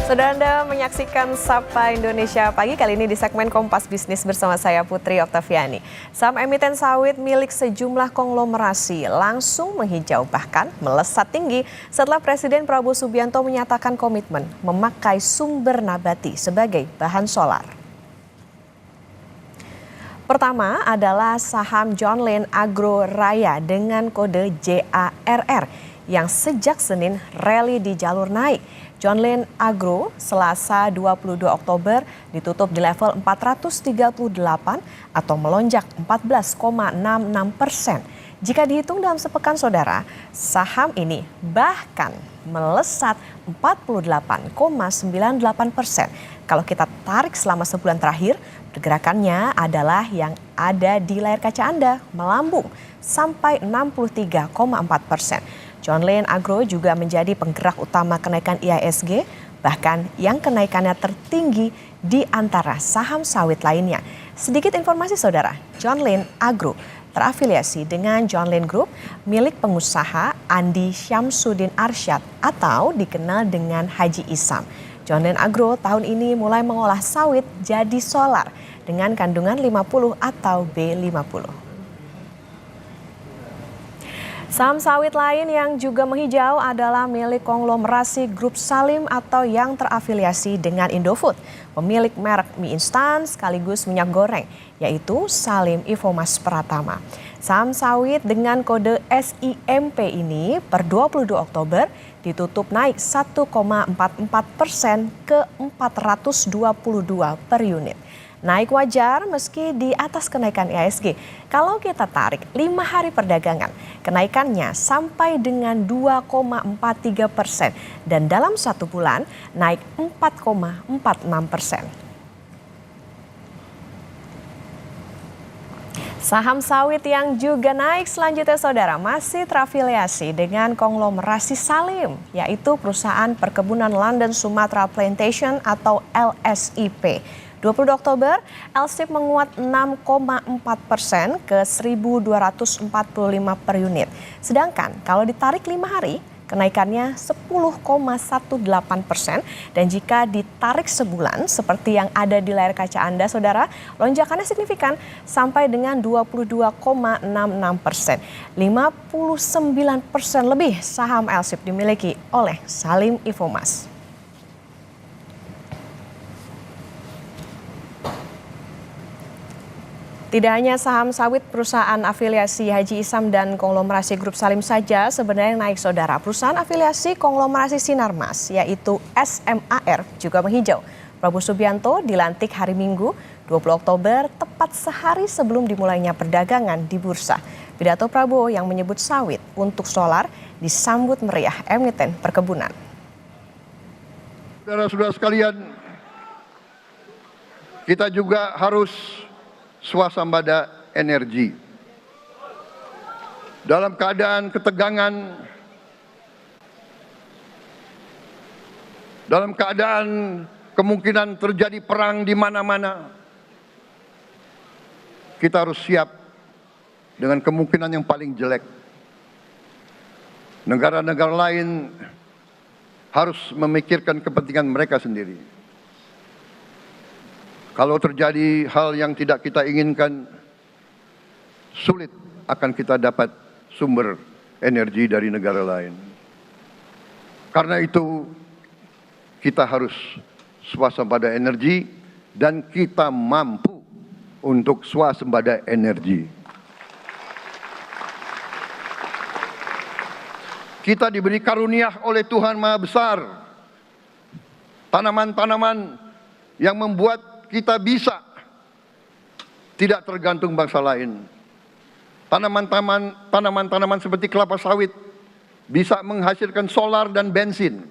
Saudara Anda menyaksikan Sapa Indonesia Pagi kali ini di segmen Kompas Bisnis bersama saya Putri Oktaviani. Saham emiten sawit milik sejumlah konglomerasi langsung menghijau bahkan melesat tinggi setelah Presiden Prabowo Subianto menyatakan komitmen memakai sumber nabati sebagai bahan solar. Pertama adalah saham John Lynn Agro Raya dengan kode JARR yang sejak Senin rally di jalur naik. John Lynn Agro Selasa 22 Oktober ditutup di level 438 atau melonjak 14,66%. Jika dihitung dalam sepekan saudara, saham ini bahkan melesat 48,98%. Kalau kita tarik selama sebulan terakhir, pergerakannya adalah yang ada di layar kaca Anda, melambung sampai 63,4%. John Lynn Agro juga menjadi penggerak utama kenaikan IHSG, bahkan yang kenaikannya tertinggi di antara saham sawit lainnya. Sedikit informasi saudara, John Lynn Agro terafiliasi dengan John Lynn Group milik pengusaha Andi Syamsuddin Arsyad atau dikenal dengan Haji Isam. John Lynn Agro tahun ini mulai mengolah sawit jadi solar dengan kandungan 50 atau B50. Saham sawit lain yang juga menghijau adalah milik konglomerasi Grup Salim atau yang terafiliasi dengan Indofood, pemilik merek mie instan sekaligus minyak goreng, yaitu Salim Infomas Pratama. Saham sawit dengan kode SIMP ini per 22 Oktober ditutup naik 1,44% ke 422 per unit. Naik wajar meski di atas kenaikan IHSG. Kalau kita tarik 5 hari perdagangan, kenaikannya sampai dengan 2,43% dan dalam 1 bulan naik 4,46%. Saham sawit yang juga naik selanjutnya saudara masih terafiliasi dengan konglomerasi Salim, yaitu perusahaan perkebunan London Sumatra Plantation atau LSIP. 22 Oktober, LSIP menguat 6,4% ke 1.245 per unit. Sedangkan kalau ditarik 5 hari, kenaikannya 10,18% dan jika ditarik sebulan seperti yang ada di layar kaca Anda saudara, lonjakannya signifikan sampai dengan 22,66%. 59% lebih saham LSIP dimiliki oleh Salim Infomas. Tidak hanya saham sawit perusahaan afiliasi Haji Isam dan konglomerasi Grup Salim saja sebenarnya naik saudara. Perusahaan afiliasi konglomerasi Sinarmas yaitu SMAR juga menghijau. Prabowo Subianto dilantik hari Minggu 20 Oktober tepat sehari sebelum dimulainya perdagangan di bursa. Pidato Prabowo yang menyebut sawit untuk solar disambut meriah emiten perkebunan. Saudara-saudara sekalian, kita juga harus swasembada energi. Dalam keadaan ketegangan, dalam keadaan kemungkinan terjadi perang di mana-mana, kita harus siap dengan kemungkinan yang paling jelek. Negara-negara lain harus memikirkan kepentingan mereka sendiri. Kalau terjadi hal yang tidak kita inginkan, sulit akan kita dapat sumber energi dari negara lain. Karena itu, kita harus swasembada energi dan kita mampu untuk swasembada energi. Kita diberi karunia oleh Tuhan Maha Besar, tanaman-tanaman yang membuat kita bisa tidak tergantung bangsa lain. Tanaman-tanaman seperti kelapa sawit bisa menghasilkan solar dan bensin.